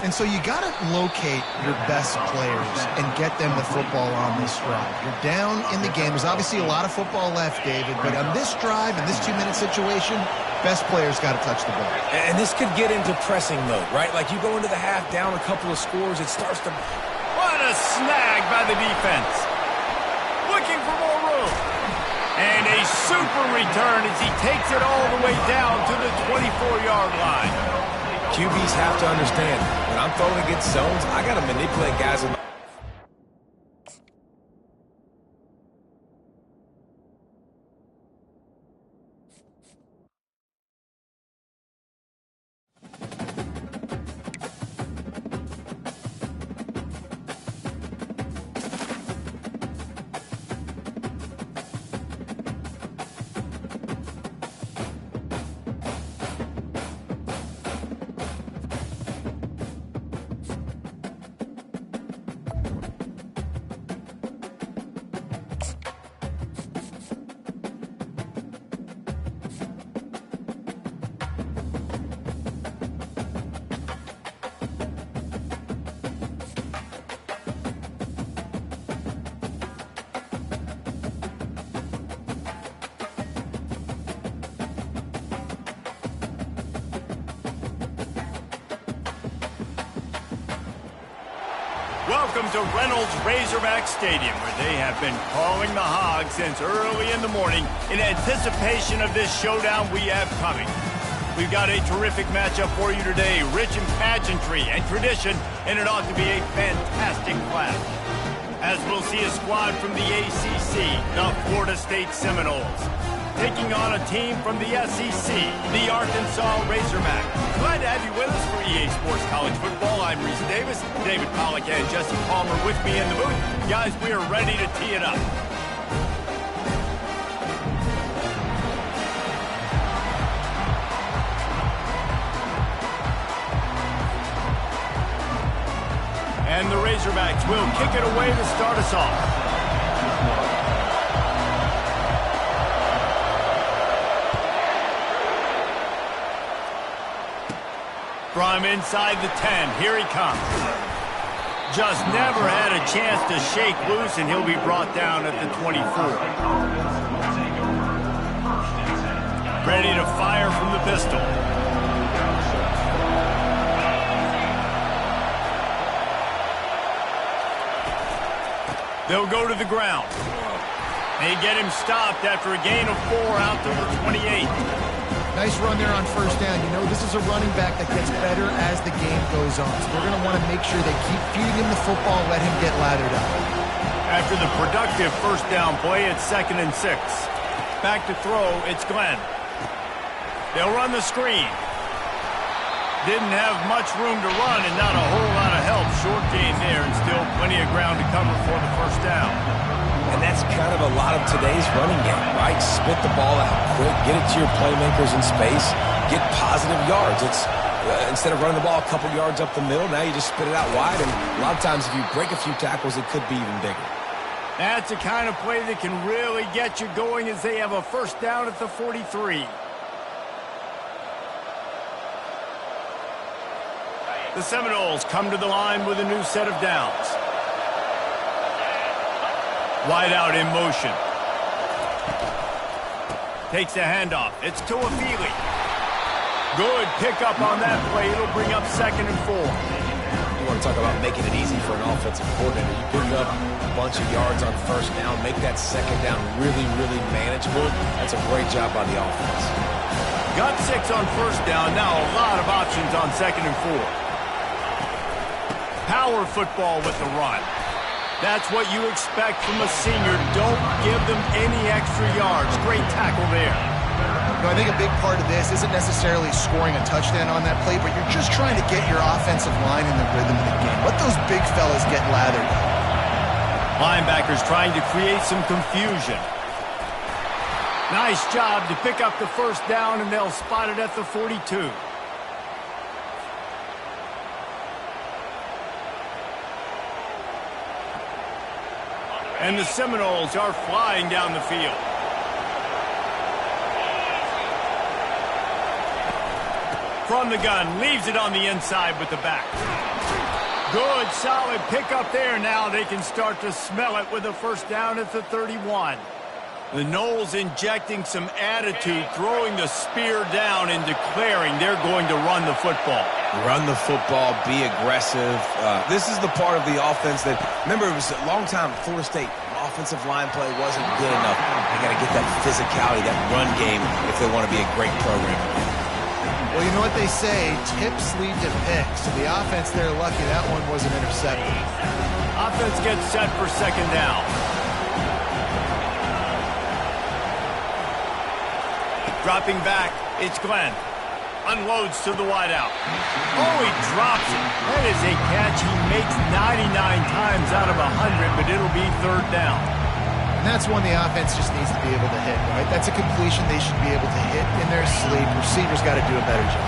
[SPEAKER 2] And so you got to locate your best players and get them the football on this drive. You're down in the game. There's obviously a lot of football left, David, but on this drive, in this 2-minute situation, best players got to touch the ball.
[SPEAKER 3] And this could get into pressing mode, right? Like you go into the half down a couple of scores, it starts to...
[SPEAKER 1] What a snag by the defense. Looking for more room. And a super return as he takes it all the way down to the 24-yard line.
[SPEAKER 3] QBs have to understand, when I'm throwing against zones, I got to manipulate guys in my...
[SPEAKER 1] Welcome to Reynolds Razorback Stadium, where they have been calling the Hogs since early in the morning in anticipation of this showdown we have coming. We've got a terrific matchup for you today, rich in pageantry and tradition, and it ought to be a fantastic clash. As we'll see a squad from the ACC, the Florida State Seminoles, taking on a team from the SEC, the Arkansas Razorbacks. Glad to have you with us for EA Sports College Football. I'm Reese Davis, David Pollack and Jesse Palmer with me in the booth. Guys, we are ready to tee it up. And the Razorbacks will kick it away to start us off. From inside the 10, here he comes. Just never had a chance to shake loose, and he'll be brought down at the 24. Ready to fire from the pistol. They'll go to the ground. They get him stopped after a gain of 4 out to the 28.
[SPEAKER 2] Nice run there on first down. You know, this is a running back that gets better as the game goes on. So we're going to want to make sure they keep feeding him the football, let him get lathered up.
[SPEAKER 1] After the productive first down play, it's 2nd and 6. Back to throw, it's Glenn. They'll run the screen. Didn't have much room to run and not a whole lot of help. Short gain there and still plenty of ground to cover for the first down.
[SPEAKER 3] And that's kind of a lot of today's running game, right? Spit the ball out quick, get it to your playmakers in space, get positive yards. It's instead of running the ball a couple yards up the middle, now you just spit it out wide, and a lot of times if you break a few tackles, it could be even bigger.
[SPEAKER 1] That's the kind of play that can really get you going as they have a first down at the 43. The Seminoles come to the line with a new set of downs. Wide out in motion. Takes a handoff. It's to Afili. Good pickup on that play. It'll bring up 2nd and 4.
[SPEAKER 3] You want to talk about making it easy for an offensive coordinator. You pick up a bunch of yards on first down, make that second down really, really manageable. That's a great job by the offense.
[SPEAKER 1] Got 6 on first down. Now a lot of options on 2nd and 4. Power football with the run. That's what you expect from a senior. Don't give them any extra yards. Great tackle there.
[SPEAKER 2] You know, I think a big part of this isn't necessarily scoring a touchdown on that play, but you're just trying to get your offensive line in the rhythm of the game. Let those big fellas get lathered up.
[SPEAKER 1] Linebackers trying to create some confusion. Nice job to pick up the first down, and they'll spot it at the 42. And the Seminoles are flying down the field. From the gun, leaves it on the inside with the back. Good, solid pickup there. Now they can start to smell it with a first down at the 31. The Noles injecting some attitude, throwing the spear down and declaring they're going to run the football.
[SPEAKER 3] Run the football, be aggressive. This is the part of the offense that, remember, it was a long time Florida State offensive line play wasn't good enough. They got to get that physicality, that run game, if they want to be a great program.
[SPEAKER 2] Well, you know what they say, tips lead to picks. So the offense, they're lucky that one wasn't intercepted.
[SPEAKER 1] Offense gets set for 2nd down. Dropping back, it's Glenn. Unloads to the wideout. Oh, he drops it. That is a catch he makes 99 times out of 100, but it'll be 3rd down.
[SPEAKER 2] And that's one the offense just needs to be able to hit, right? That's a completion they should be able to hit in their sleep. Receivers got to do a better job.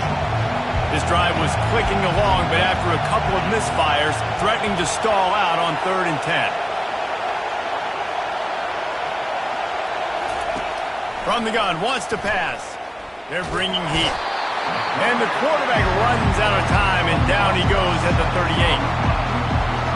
[SPEAKER 1] This drive was clicking along, but after a couple of misfires, threatening to stall out on 3rd and 10. From the gun, wants to pass. They're bringing heat. And the quarterback runs out of time, and down he goes at the 38.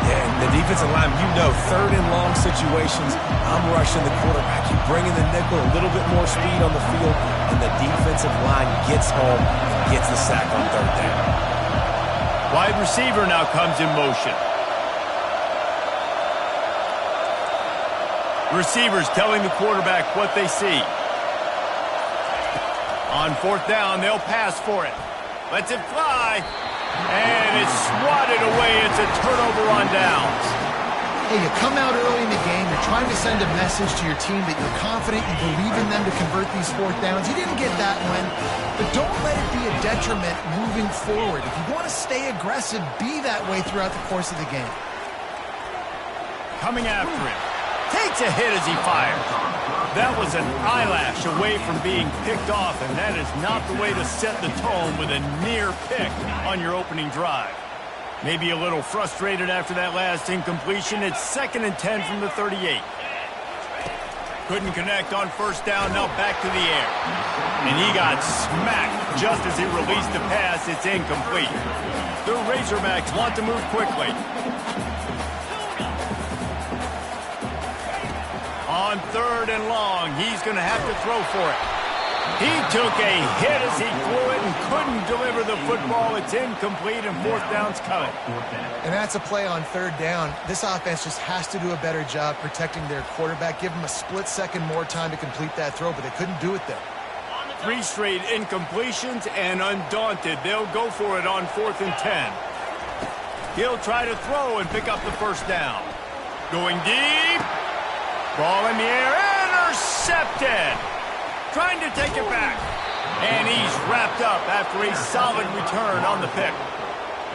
[SPEAKER 3] Yeah, and the defensive line, you know, 3rd and long situations, I'm rushing the quarterback. You bring in the nickel, a little bit more speed on the field, and the defensive line gets home and gets the sack on 3rd down.
[SPEAKER 1] Wide receiver now comes in motion. Receivers telling the quarterback what they see. On fourth down, they'll pass for it. Lets it fly. And it's swatted away. It's a turnover on downs.
[SPEAKER 2] Hey, you come out early in the game, you're trying to send a message to your team that you're confident, you believe in them to convert these fourth downs. You didn't get that one, but don't let it be a detriment moving forward. If you want to stay aggressive, be that way throughout the course of the game.
[SPEAKER 1] Coming after him. Takes a hit as he fires. That was an eyelash away from being picked off, and that is not the way to set the tone with a near pick on your opening drive. Maybe a little frustrated after that last incompletion. It's 2nd and 10 from the 38. Couldn't connect on first down, now back to the air. And he got smacked just as he released the pass. It's incomplete. The Razorbacks want to move quickly. On 3rd and long, he's going to have to throw for it. He took a hit as he threw it and couldn't deliver the football. It's incomplete, and 4th down's coming.
[SPEAKER 2] And that's a play on 3rd down. This offense just has to do a better job protecting their quarterback. Give him a split second more time to complete that throw, but they couldn't do it there.
[SPEAKER 1] 3 straight incompletions, and undaunted, they'll go for it on 4th and 10. He'll try to throw and pick up the first down. Going deep. Ball in the air, intercepted. Trying to take it back. And he's wrapped up after a solid return on the pick.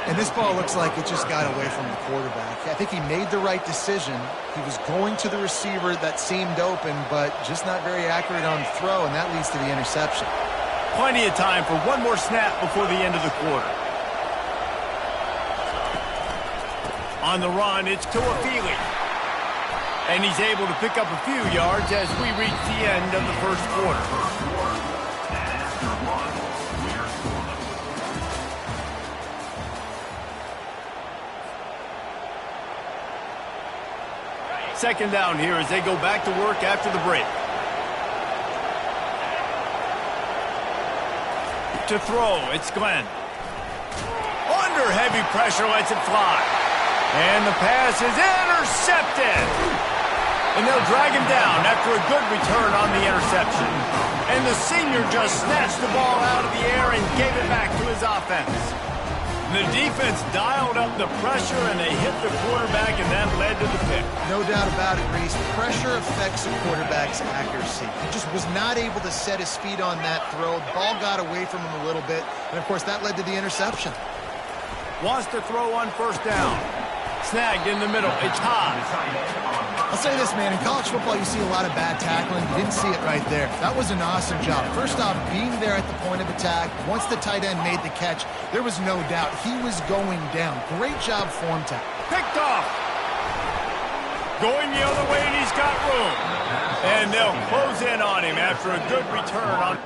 [SPEAKER 2] And this ball looks like it just got away from the quarterback. I think he made the right decision. He was going to the receiver that seemed open, but just not very accurate on the throw, and that leads to the interception.
[SPEAKER 1] Plenty of time for one more snap before the end of the quarter. On the run, it's Tuafili. And he's able to pick up a few yards as we reach the end of the first quarter. Second down here as they go back to work after the break. To throw, it's Glenn. Under heavy pressure, lets it fly. And the pass is intercepted. And they'll drag him down after a good return on the interception. And the senior just snatched the ball out of the air and gave it back to his offense. The defense dialed up the pressure, and they hit the quarterback, and that led to the pick.
[SPEAKER 2] No doubt about it, Reese. Pressure affects the quarterback's accuracy. He just was not able to set his feet on that throw. The ball got away from him a little bit, and, of course, that led to the interception.
[SPEAKER 1] Wants to throw on first down. Snagged in the middle. It's high.
[SPEAKER 2] I'll say this, man. In college football, you see a lot of bad tackling. You didn't see it right there. That was an awesome job. First off, being there at the point of attack. Once the tight end made the catch, there was no doubt he was going down. Great job form tackle.
[SPEAKER 1] Picked off. Going the other way, and he's got room. And they'll close in on him after a good return on...